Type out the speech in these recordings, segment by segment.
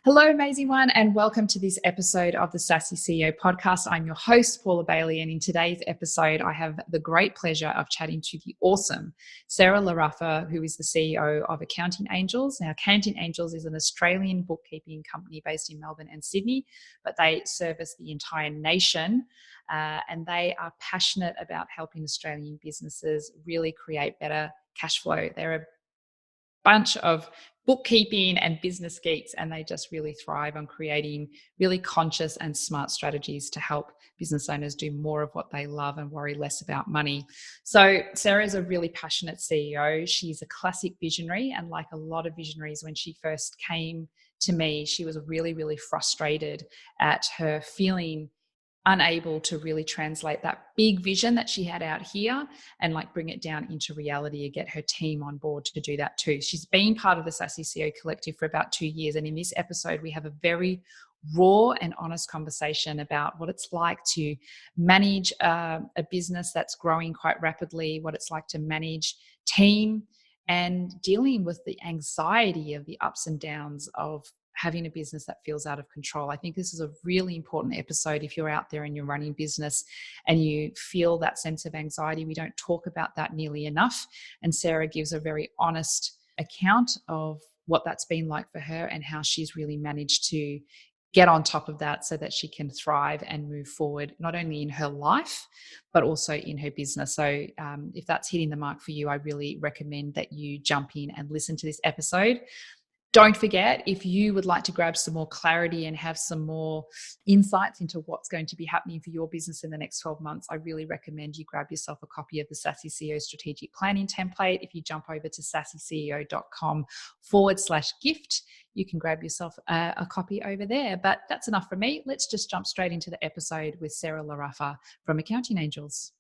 Hello, amazing one, and welcome to this episode of the Sassy CEO podcast. I'm your host, Paula Bailey, and in today's episode, I have the great pleasure of chatting to the awesome Sarah Laruffa, who is the CEO of Accounting Angels. Now, Accounting Angels is an Australian bookkeeping company based in Melbourne and Sydney, but they service the entire nation, and they are passionate about helping Australian businesses really create better cash flow. They're a bunch of bookkeeping and business geeks, and they just really thrive on creating really conscious and smart strategies to help business owners do more of what they love and worry less about money. So Sarah is a really passionate CEO. She's a classic visionary, and like a lot of visionaries, when she first came to me, she was really, really frustrated at her feeling unable to really translate that big vision that she had out here and like bring it down into reality and get her team on board to do that too. She's been part of the Sassy CEO collective for about 2 years. And in this episode, we have a very raw and honest conversation about what it's like to manage a business that's growing quite rapidly, what it's like to manage team, and dealing with the anxiety of the ups and downs of having a business that feels out of control. I think this is a really important episode if you're out there and you're running business and you feel that sense of anxiety. We don't talk about that nearly enough. And Sarah gives a very honest account of what that's been like for her and how she's really managed to get on top of that so that she can thrive and move forward, not only in her life, but also in her business. So if that's hitting the mark for you, I really recommend that you jump in and listen to this episode. Don't forget, if you would like to grab some more clarity and have some more insights into what's going to be happening for your business in the next 12 months, I really recommend you grab yourself a copy of the Sassy CEO strategic planning template. If you jump over to sassyceo.com/gift, you can grab yourself a copy over there. But that's enough from me. Let's just jump straight into the episode with Sarah Laruffa from Accounting Angels.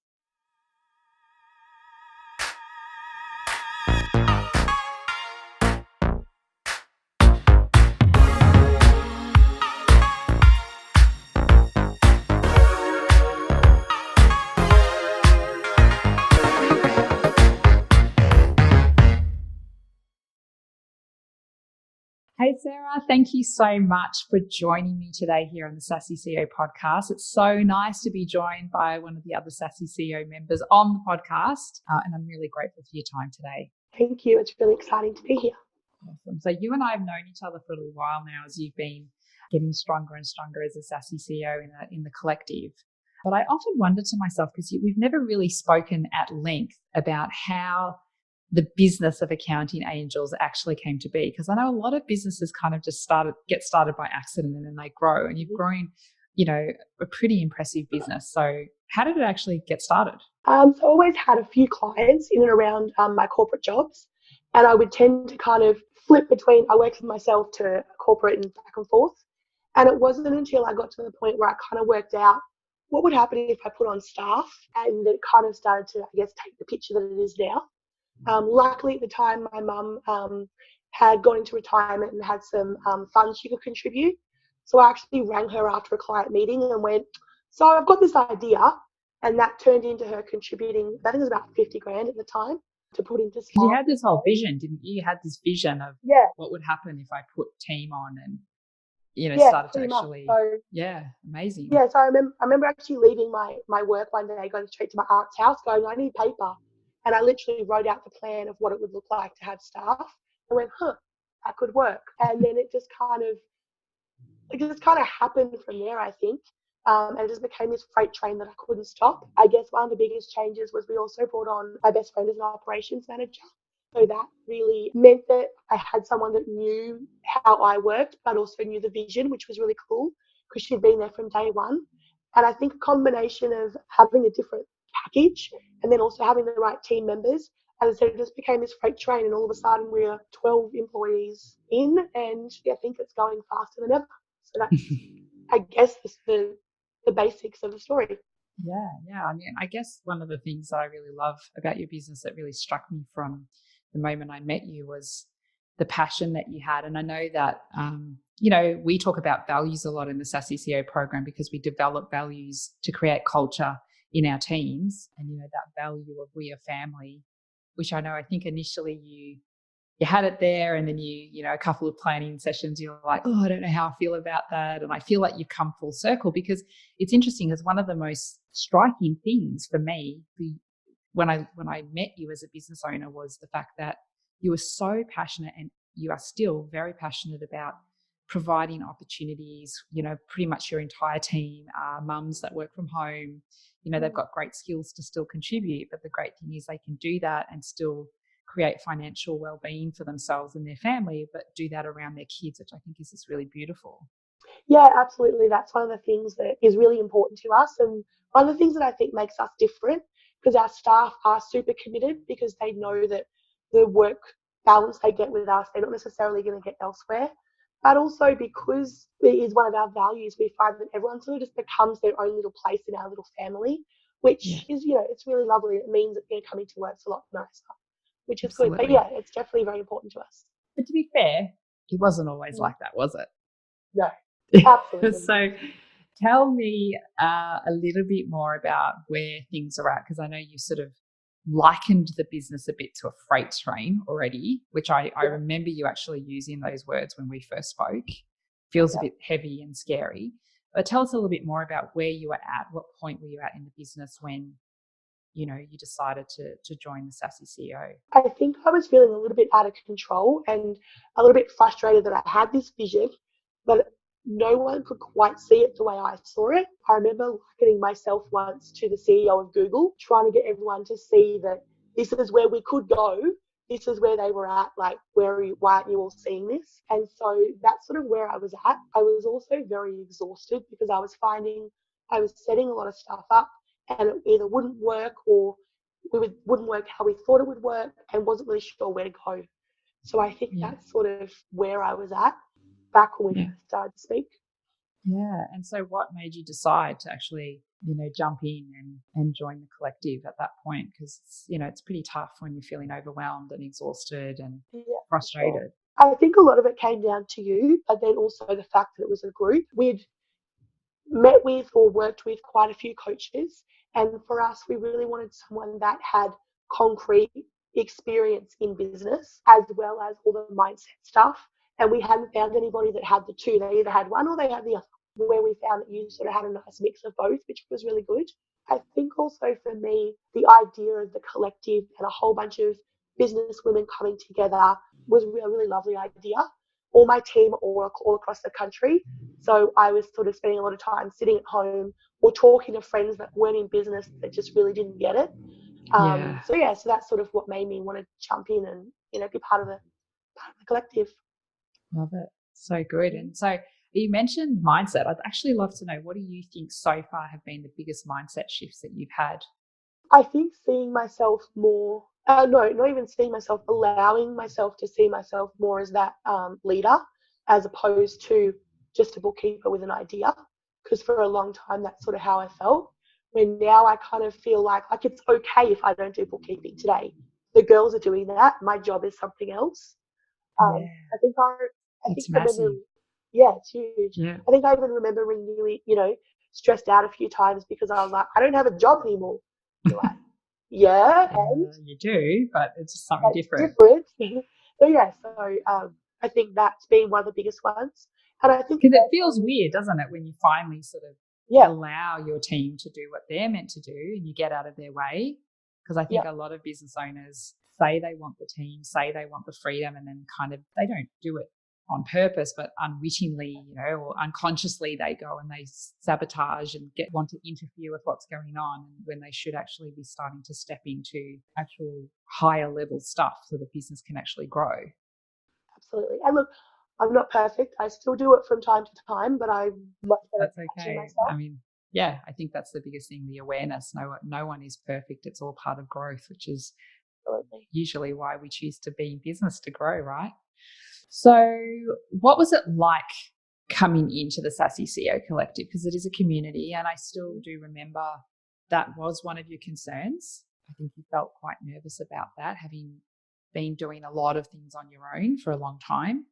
Hey, Sarah, thank you so much for joining me today here on the Sassy CEO podcast. It's so nice to be joined by one of the other Sassy CEO members on the podcast, and I'm really grateful for your time today. Thank you. It's really exciting to be here. Awesome. So you and I have known each other for a little while now as you've been getting stronger and stronger as a Sassy CEO in the collective. But I often wonder to myself, because we've never really spoken at length about how the business of Accounting Angels actually came to be. Because I know a lot of businesses kind of just get started by accident and then they grow. And you've grown, a pretty impressive business. So how did it actually get started? So I always had a few clients in and around my corporate jobs. And I would tend to kind of flip between, I worked for myself to corporate and back and forth. And it wasn't until I got to the point where I kind of worked out what would happen if I put on staff, and it kind of started to, take the picture that it is now. Luckily, at the time, my mum had gone into retirement and had some funds she could contribute. So I actually rang her after a client meeting and went, so I've got this idea. And that turned into her contributing, I think it was about 50 grand at the time, to put into staff. You had this whole vision, didn't you? You had this vision of what would happen if I put team on and, started to actually, amazing. Yeah, so I remember actually leaving my work one day, going straight to my aunt's house, going, I need paper. And I literally wrote out the plan of what it would look like to have staff. I went, that could work. And then it just kind of happened from there, I think. And it just became this freight train that I couldn't stop. I guess one of the biggest changes was we also brought on my best friend as an operations manager. So that really meant that I had someone that knew how I worked, but also knew the vision, which was really cool because she'd been there from day one. And I think a combination of having a different package and then also having the right team members, as I said, it just became this freight train, and all of a sudden we're 12 employees in, and I think it's going faster than ever. So that's, I guess, the basics of the story. Yeah. I mean, I guess one of the things that I really love about your business that really struck me from the moment I met you was the passion that you had. And I know that, we talk about values a lot in the Sassy CEO program because we develop values to create culture in our teams. And, that value of we are family, which I know, I think initially you you had it there, and then a couple of planning sessions, you're like, oh, I don't know how I feel about that. And I feel like you've come full circle, because it's interesting, because one of the most striking things for me when I met you as a business owner was the fact that you were so passionate, and you are still very passionate about providing opportunities. Pretty much your entire team are mums that work from home. They've got great skills to still contribute, but the great thing is they can do that and still create financial well-being for themselves and their family, but do that around their kids, which I think is just really beautiful. Yeah, absolutely. That's one of the things that is really important to us, and one of the things that I think makes us different, because our staff are super committed, because they know that the work balance they get with us, they're not necessarily going to get elsewhere. But also because it is one of our values, we find that everyone sort of just becomes their own little place in our little family, which is, it's really lovely. It means that coming to work's a lot nicer, which is good. But Absolutely. yeah, it's definitely very important to us. But to be fair, it wasn't always like that, was it? No, absolutely. So tell me a little bit more about where things are at, because I know you sort of likened the business a bit to a freight train already, which I remember you actually using those words when we first spoke. Feels a bit heavy and scary. But tell us a little bit more about where you were at. What point were you at in the business when you decided to join the Sassy CEO? I think I was feeling a little bit out of control and a little bit frustrated that I had this vision, but no one could quite see it the way I saw it. I remember likening myself once to the CEO of Google, trying to get everyone to see that this is where we could go. This is where they were at. Like, why aren't you all seeing this? And so that's sort of where I was at. I was also very exhausted, because I was finding I was setting a lot of stuff up, and it either wouldn't work, or wouldn't work how we thought it would work, and wasn't really sure where to go. So I think that's sort of where I was at back when we first started to speak. Yeah. And so what made you decide to actually, jump in and join the collective at that point? Because, it's pretty tough when you're feeling overwhelmed and exhausted and frustrated. Sure. I think a lot of it came down to you, but then also the fact that it was a group. We'd met with or worked with quite a few coaches, and for us, we really wanted someone that had concrete experience in business as well as all the mindset stuff. And we hadn't found anybody that had the two. They either had one or they had the other, where we found that you sort of had a nice mix of both, which was really good. I think also for me, the idea of the collective and a whole bunch of business women coming together was a really lovely idea. All my team are all across the country. So I was sort of spending a lot of time sitting at home or talking to friends that weren't in business that just really didn't get it. So that's sort of what made me want to jump in and be part of the collective. Love it. So good. And so you mentioned mindset. I'd actually love to know, what do you think so far have been the biggest mindset shifts that you've had? I think seeing myself more, no, not even seeing myself, allowing myself to see myself more as that leader, as opposed to just a bookkeeper with an idea. Because for a long time, that's sort of how I felt. When now I kind of feel like it's okay if I don't do bookkeeping today. The girls are doing that. My job is something else. I think It's I remember, massive. it's huge. Yeah. I think I even remember really, stressed out a few times because I was like, I don't have a job anymore. You're like, yeah, and You do, but it's just something it's different. different. So I think that's been one of the biggest ones. And I think Because it feels weird, doesn't it, when you finally sort of allow your team to do what they're meant to do and you get out of their way. Because I think a lot of business owners say they want the team, say they want the freedom, and then kind of they don't do it on purpose, but unwittingly, or unconsciously, they go and they sabotage and want to interfere with what's going on, when they should actually be starting to step into actual higher level stuff so the business can actually grow. Absolutely. And look, I'm not perfect. I still do it from time to time, but I'm much better at catching Okay. myself. I mean, I think that's the biggest thing, the awareness. No one is perfect. It's all part of growth, which is usually why we choose to be in business, to grow, right? So what was it like coming into the Sassy CEO Collective? Because it is a community, and I still do remember that was one of your concerns. I think you felt quite nervous about that, having been doing a lot of things on your own for a long time.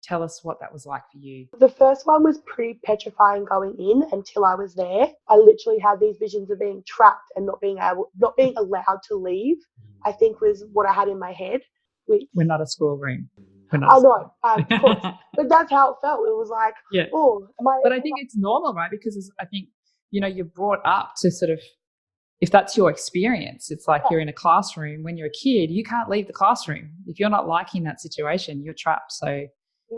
Tell us what that was like for you. The first one was pretty petrifying going in until I was there. I literally had these visions of being trapped and not being allowed to leave, I think was what I had in my head. which we're not a schoolroom. We're not a I know, school. of course, but that's how it felt. It was like, Yeah. oh, But I think it's normal, right? Because I think, you're brought up to sort of, if that's your experience, it's like you're in a classroom. When you're a kid, you can't leave the classroom. If you're not liking that situation, you're trapped. So,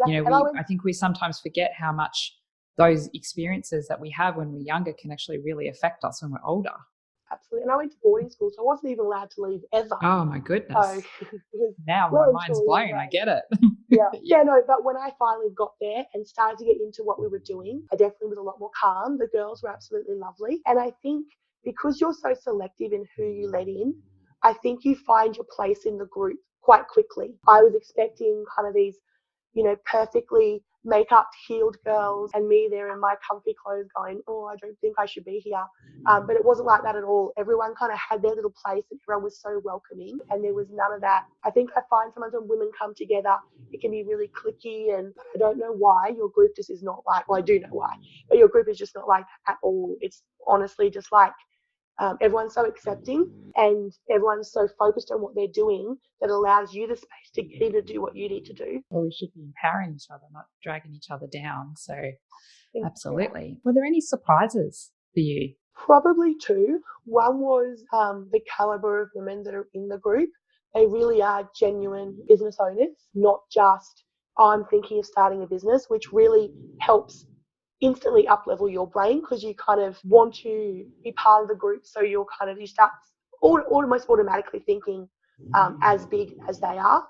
I think we sometimes forget how much those experiences that we have when we're younger can actually really affect us when we're older. Absolutely. And I went to boarding school, so I wasn't even allowed to leave ever. Oh, my goodness. So now my mind's blown. I get it. Yeah, no, but when I finally got there and started to get into what we were doing, I definitely was a lot more calm. The girls were absolutely lovely. And I think because you're so selective in who you let in, I think you find your place in the group quite quickly. I was expecting kind of these, perfectly make-up healed girls and me there in my comfy clothes going, oh, I don't think I should be here. But it wasn't like that at all. Everyone kind of had their little place and everyone was so welcoming and there was none of that. I think I find sometimes when women come together, it can be really cliquey, and I don't know why your group just is not like, well, I do know why, but your group is just not like that at all. It's honestly just like everyone's so accepting and everyone's so focused on what they're doing that allows you the space to get in to do what you need to do. Well, we should be empowering each other, not dragging each other down. So absolutely. Were there any surprises for you? Probably two. One was the caliber of women that are in the group. They really are genuine business owners, not just I'm thinking of starting a business, which really helps instantly up level your brain because you kind of want to be part of the group. So you start almost automatically thinking as big as they are.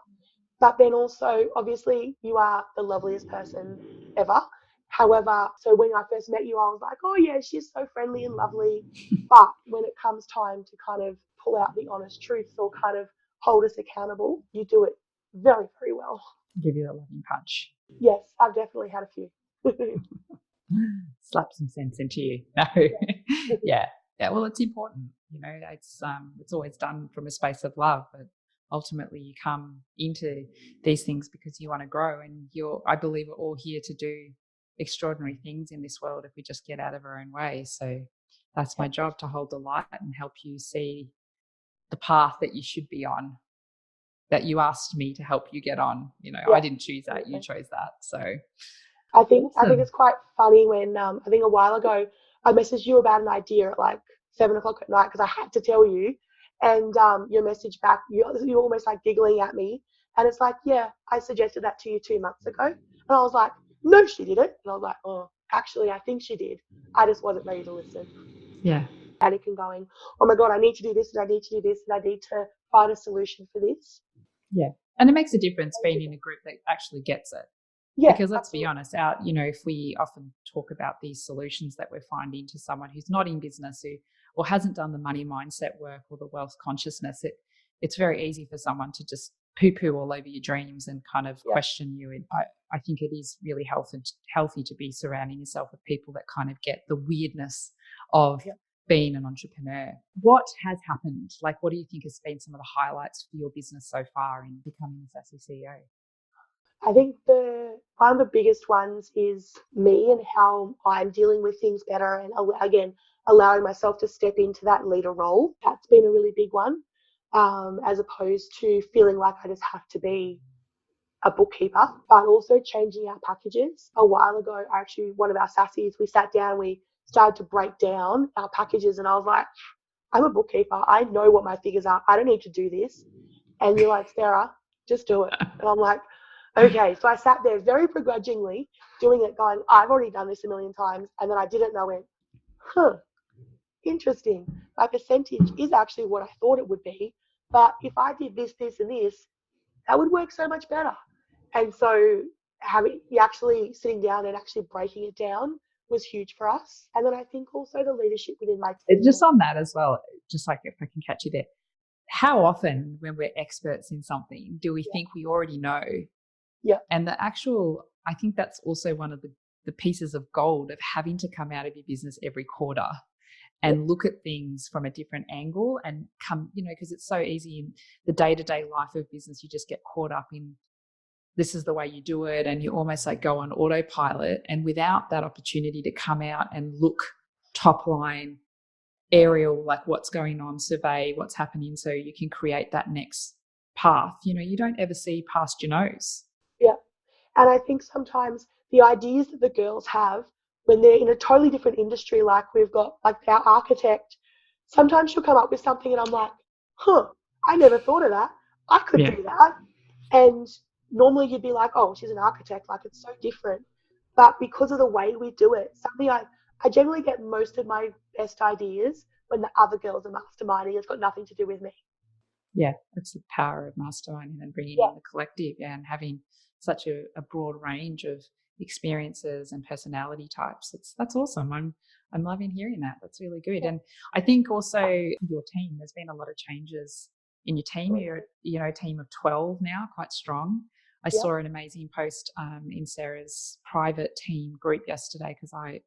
But then also, obviously, you are the loveliest person ever. However, so when I first met you, I was like, oh yeah, she's so friendly and lovely. But when it comes time to kind of pull out the honest truth or kind of hold us accountable, you do it very, very well. Give you a loving punch. Yes, I've definitely had a few. Slap some sense into you. No. Yeah. Well, it's important. It's always done from a space of love, but ultimately you come into these things because you want to grow, and I believe we're all here to do extraordinary things in this world if we just get out of our own way. So that's my job, to hold the light and help you see the path that you should be on, that you asked me to help you get on. I didn't choose that, you chose that. So I think it's quite funny when I think a while ago I messaged you about an idea at like 7:00 at night because I had to tell you, and your message back, you're almost like giggling at me, and it's like, yeah, I suggested that to you 2 months ago, and I was like, no, she didn't, and I was like, oh, actually, I think she did. I just wasn't ready to listen. Yeah. Panicking, going, oh my god, I need to do this, and I need to do this, and I need to find a solution for this. Yeah, and it makes a difference being in a group that actually gets it. Yeah, because let's absolutely. be honest, if we often talk about these solutions that we're finding to someone who's not in business or hasn't done the money mindset work or the wealth consciousness, it's very easy for someone to just poo-poo all over your dreams and kind of question you. And I think it is really healthy to be surrounding yourself with people that kind of get the weirdness of being an entrepreneur. What has happened? Like, what do you think has been some of the highlights for your business so far in becoming a Sassy CEO? I think one of the biggest ones is me and how I'm dealing with things better, and again, allowing myself to step into that leader role. That's been a really big one, as opposed to feeling like I just have to be a bookkeeper, but also changing our packages. A while ago, actually, one of our sassies, we sat down, we started to break down our packages, and I was like, I'm a bookkeeper. I know what my figures are. I don't need to do this. And you're like, Sarah, just do it. And I'm like, okay. So I sat there very begrudgingly doing it, going, I've already done this a million times. And then I did it and I went, interesting. My percentage is actually what I thought it would be. But if I did this, this, and this, that would work so much better. And so actually sitting down and actually breaking it down was huge for us. And then I think also the leadership within my team. Just on that as well, just like if I can catch you there, how often when we're experts in something do we think we already know? Yeah. And I think that's also one of the pieces of gold of having to come out of your business every quarter and look at things from a different angle and come, because it's so easy in the day-to-day life of business, you just get caught up in this is the way you do it, and you almost like go on autopilot. And without that opportunity to come out and look top line, aerial, like what's going on, survey what's happening, so you can create that next path, you don't ever see past your nose. Yeah. And I think sometimes the ideas that the girls have when they're in a totally different industry, like we've got like our architect, sometimes she'll come up with something and I'm like, I never thought of that. I could Yeah. do that. And normally you'd be like, oh, she's an architect, like it's so different. But because of the way we do it, I generally get most of my best ideas when the other girls are masterminding. It's got nothing to do with me. Yeah, that's the power of masterminding and bringing Yeah. in the collective, and having such a broad range of experiences and personality types. That's awesome. I'm loving hearing that. That's really good. And I think also your team, there's been a lot of changes in your team. You're a team of 12 now, quite strong. I Yeah. saw an amazing post in Sarah's private team group yesterday, because I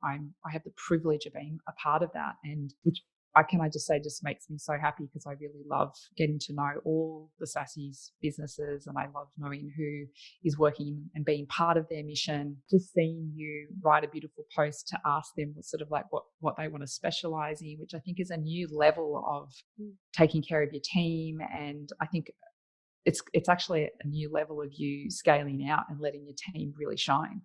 have the privilege of being a part of that, and which I just say just makes me so happy, because I really love getting to know all the Sassy's businesses, and I love knowing who is working and being part of their mission. Just seeing you write a beautiful post to ask them what they want to specialize in, which I think is a new level of taking care of your team. And I think it's actually a new level of you scaling out and letting your team really shine.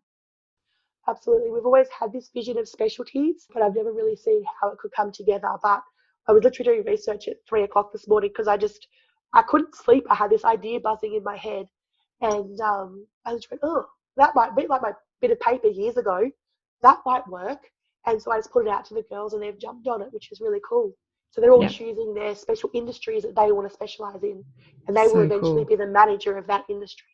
Absolutely. We've always had this vision of specialties, but I've never really seen how it could come together. But I was literally doing research at 3 o'clock this morning because I couldn't sleep. I had this idea buzzing in my head. And I was like, oh, that might be like my bit of paper years ago. That might work. And so I just put it out to the girls and they've jumped on it, which is really cool. So they're all Yeah. choosing their special industries that they want to specialize in. And they will So eventually cool. be the manager of that industry.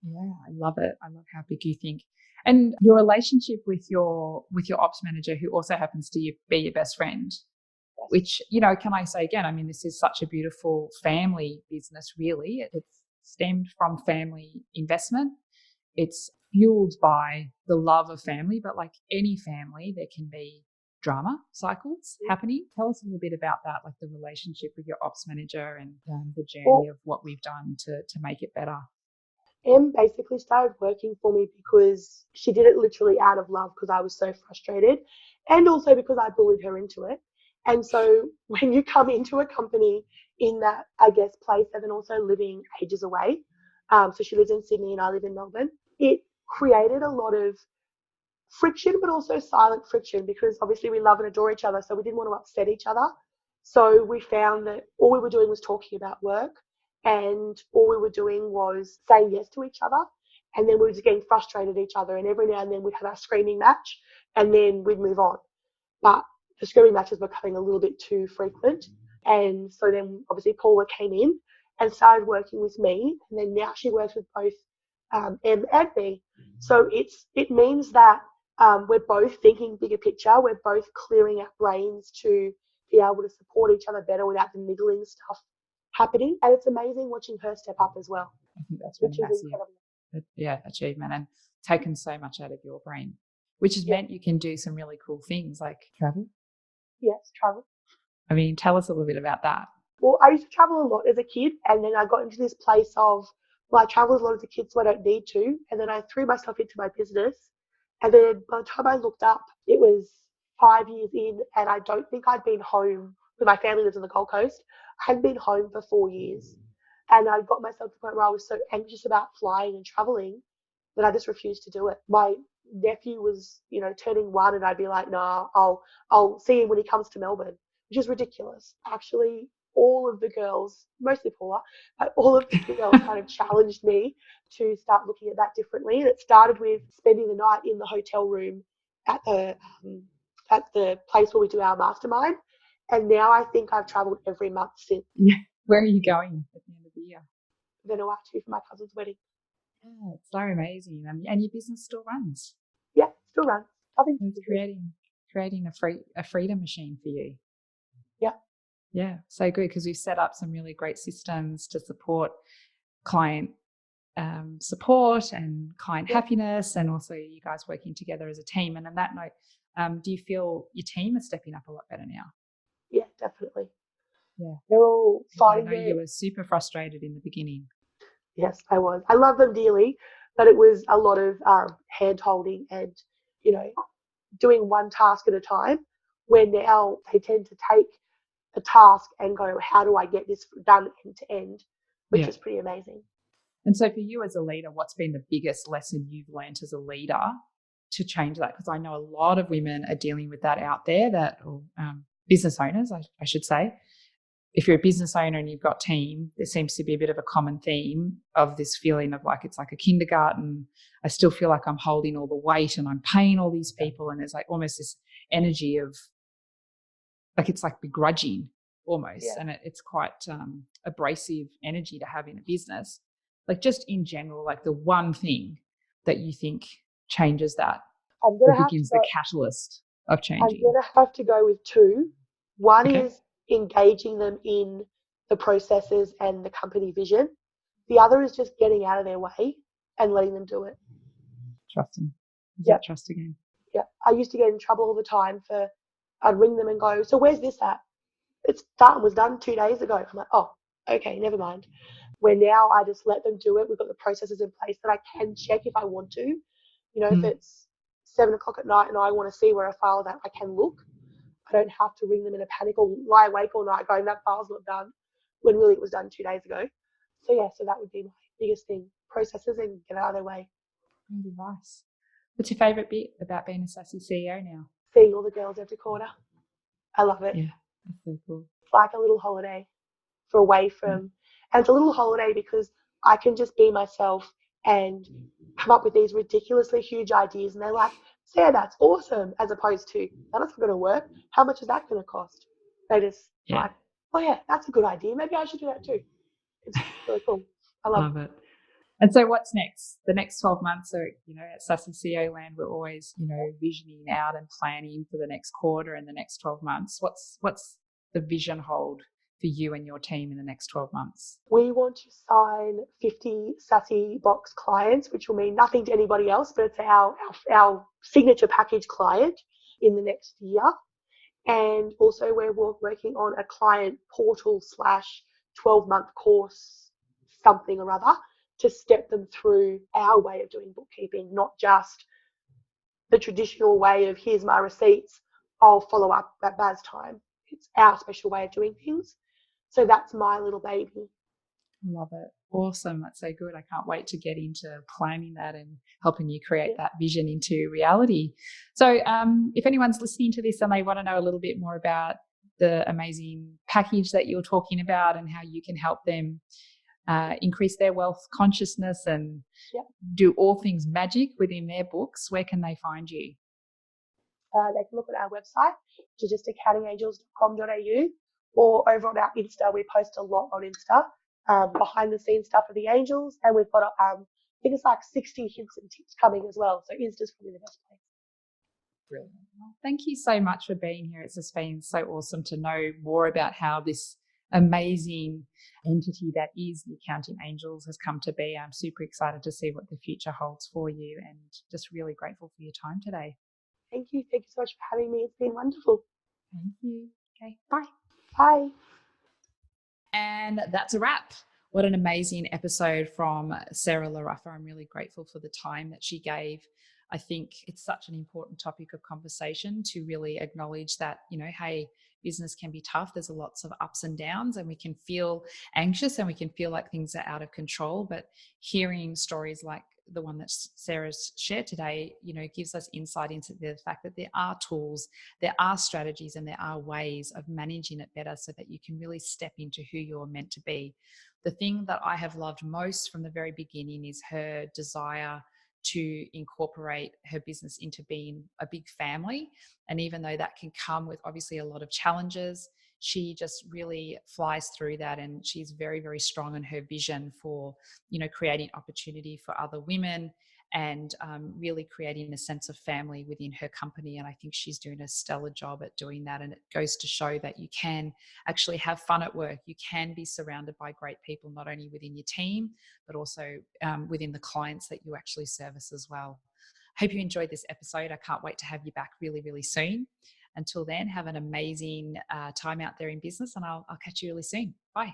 Yeah, I love it. I love how big you think. And your relationship with your ops manager, who also happens to be your best friend, Yes. which, can I say again, I mean, this is such a beautiful family business, really. It's stemmed from family investment. It's fueled by the love of family, but like any family, there can be drama cycles happening. Tell us a little bit about that, like the relationship with your ops manager and the journey of what we've done to make it better. Em basically started working for me because she did it literally out of love because I was so frustrated, and also because I bullied her into it. And so when you come into a company in that, I guess, place, and then also living ages away, so she lives in Sydney and I live in Melbourne, it created a lot of friction, but also silent friction, because obviously we love and adore each other, so we didn't want to upset each other. So we found that all we were doing was talking about work, and all we were doing was saying yes to each other. And then we were just getting frustrated at each other, and every now and then we'd have our screaming match, and then we'd move on. But the screaming matches were becoming a little bit too frequent. And so then obviously Paula came in and started working with me, and then now she works with both Em and me. So it means that we're both thinking bigger picture. We're both clearing our brains to be able to support each other better without the niggling stuff happening. And it's amazing watching her step up as well. I think that's which really is massive. incredible. Achievement, and taken so much out of your brain, which has meant you can do some really cool things like travel. Yes, travel. I mean, tell us a little bit about that. Well, I used to travel a lot as a kid, and then I got into this place of, well, I travel a lot as a kid, so I don't need to. And then I threw myself into my business. And then by the time I looked up, it was 5 years in, and I don't think I'd been home. My family lives on the Gold Coast. I hadn't been home for 4 years. And I got myself to the point where I was so anxious about flying and traveling that I just refused to do it. My nephew was, turning 1, and I'd be like, nah, I'll see him when he comes to Melbourne, which is ridiculous. Actually, all of the girls, mostly Paula, but all of the girls kind of challenged me to start looking at that differently. And it started with spending the night in the hotel room at the place where we do our mastermind. And now I think I've travelled every month since. Yeah. Where are you going at the end of the year? Vanuatu for my cousin's wedding. Yeah, it's so amazing, and your business still runs. Yeah, still runs. It's creating a freedom machine for you. Yeah. Yeah, so good, because we've set up some really great systems to support client support and client happiness, and also you guys working together as a team. And on that note, do you feel your team is stepping up a lot better now? Yeah, definitely. Yeah. They're all finding I know you were super frustrated in the beginning. Yes, I was. I love them dearly, but it was a lot of hand holding and, doing one task at a time, where now they tend to take a task and go, how do I get this done end to end? which is pretty amazing. And so for you as a leader, what's been the biggest lesson you've learned as a leader to change that? Because I know a lot of women are dealing with that out there, that business owners, I should say. If you're a business owner and you've got team, there seems to be a bit of a common theme of this feeling of like, it's like a kindergarten. I still feel like I'm holding all the weight and I'm paying all these people. And there's like almost this energy of like, it's like begrudging almost. Yeah. And it's quite abrasive energy to have in a business. Like just in general, like the one thing that you think changes that or begins the catalyst of changing. I'm going to have to go with two. One is engaging them in the processes and the company vision. The other is just getting out of their way and letting them do it. Trusting. Is that trust again? Yeah. I used to get in trouble all the time for, I'd ring them and go, so where's this at? It's done, was done 2 days ago. I'm like, oh, okay, never mind. Where now I just let them do it. We've got the processes in place that I can check if I want to. You know, if it's 7 o'clock at night and I want to see where a file that I can look, I don't have to ring them in a panic or lie awake all night going, that file's not done, when really it was done 2 days ago. So that would be my biggest thing, processes and get out of their way. Good advice. What's your favourite bit about being a Sassy CEO now? Seeing all the girls every quarter. I love it. Yeah, that's so cool. It's like a little holiday for away from, and it's a little holiday because I can just be myself and come up with these ridiculously huge ideas and they're like, Sarah, that's awesome, as opposed to, that's not going to work. How much is that going to cost? They just like, oh yeah, that's a good idea. Maybe I should do that too. It's really cool. I love it. And so what's next? The next 12 months are, at Sassy CEO Land, we're always, visioning out and planning for the next quarter and the next 12 months. What's the vision hold for you and your team in the next 12 months? We want to sign 50 Sassy Box clients, which will mean nothing to anybody else, but it's our signature package client in the next year. And also we're working on a client portal / 12-month course, something or other, to step them through our way of doing bookkeeping, not just the traditional way of here's my receipts, I'll follow up at BAS time. It's our special way of doing things. So that's my little baby. Love it. Awesome. That's so good. I can't wait to get into planning that and helping you create that vision into reality. So if anyone's listening to this and they want to know a little bit more about the amazing package that you're talking about and how you can help them increase their wealth consciousness and do all things magic within their books, where can they find you? They can look at our website, which is just accountingangels.com.au, or over on our Insta. We post a lot on Insta, behind the scenes stuff of the angels, and we've got I think it's like 60 hints and tips coming as well. So Insta's probably the best place. Brilliant. Well, thank you so much for being here. It's just been so awesome to know more about how this amazing entity that is the Accounting Angels has come to be. I'm super excited to see what the future holds for you and just really grateful for your time today. Thank you. Thank you so much for having me. It's been wonderful. Thank you. Okay, bye. Bye. And that's a wrap. What an amazing episode from Sarah Laruffa. I'm really grateful for the time that she gave. I think it's such an important topic of conversation to really acknowledge that, hey, business can be tough. There's lots of ups and downs and we can feel anxious and we can feel like things are out of control. But hearing stories like the one that Sarah's shared today, gives us insight into the fact that there are tools, there are strategies, and there are ways of managing it better so that you can really step into who you're meant to be. The thing that I have loved most from the very beginning is her desire to incorporate her business into being a big family. And even though that can come with obviously a lot of challenges, she just really flies through that, and she's very, very strong in her vision for, creating opportunity for other women and really creating a sense of family within her company. And I think she's doing a stellar job at doing that. And it goes to show that you can actually have fun at work. You can be surrounded by great people, not only within your team, but also within the clients that you actually service as well. I hope you enjoyed this episode. I can't wait to have you back really, really soon. Until then, have an amazing time out there in business, and I'll catch you really soon. Bye.